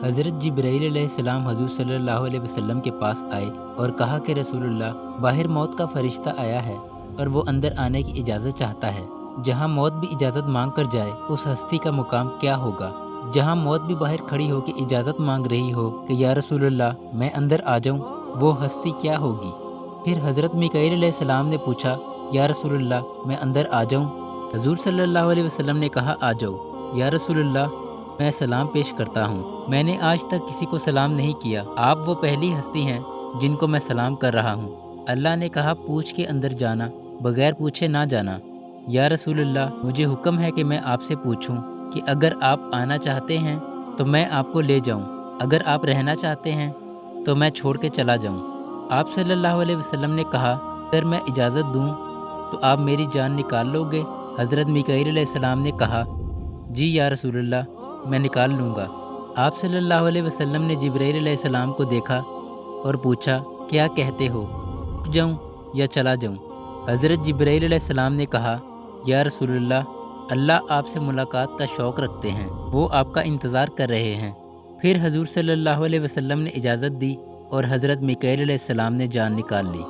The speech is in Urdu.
حضرت جبرائیل علیہ السلام حضور صلی اللہ علیہ وسلم کے پاس آئے اور کہا کہ رسول اللہ، باہر موت کا فرشتہ آیا ہے اور وہ اندر آنے کی اجازت چاہتا ہے۔ جہاں موت بھی اجازت مانگ کر جائے اس ہستی کا مقام کیا ہوگا؟ جہاں موت بھی باہر کھڑی ہو کے اجازت مانگ رہی ہو کہ یا رسول اللہ میں اندر آ جاؤں، وہ ہستی کیا ہوگی؟ پھر حضرت میکائیل علیہ السلام نے پوچھا، یا رسول اللہ میں اندر آ جاؤں؟ حضور صلی اللہ علیہ وسلم نے کہا، آ جاؤ۔ یا رسول اللہ میں سلام پیش کرتا ہوں، میں نے آج تک کسی کو سلام نہیں کیا، آپ وہ پہلی ہستی ہیں جن کو میں سلام کر رہا ہوں۔ اللہ نے کہا، پوچھ کے اندر جانا، بغیر پوچھے نہ جانا۔ یا رسول اللہ مجھے حکم ہے کہ میں آپ سے پوچھوں کہ اگر آپ آنا چاہتے ہیں تو میں آپ کو لے جاؤں، اگر آپ رہنا چاہتے ہیں تو میں چھوڑ کے چلا جاؤں۔ آپ صلی اللہ علیہ وسلم نے کہا، اگر میں اجازت دوں تو آپ میری جان نکال لو گے؟ حضرت میکائیل علیہ السلام نے کہا، جی یا رسول اللہ میں نکال لوں گا۔ آپ صلی اللہ علیہ وسلم نے جبرائیل علیہ السلام کو دیکھا اور پوچھا، کیا کہتے ہو، رک جاؤں یا چلا جاؤں؟ حضرت جبرائیل علیہ السلام نے کہا، یا رسول اللہ آپ سے ملاقات کا شوق رکھتے ہیں، وہ آپ کا انتظار کر رہے ہیں۔ پھر حضور صلی اللہ علیہ وسلم نے اجازت دی اور حضرت میکائیل علیہ السلام نے جان نکال لی۔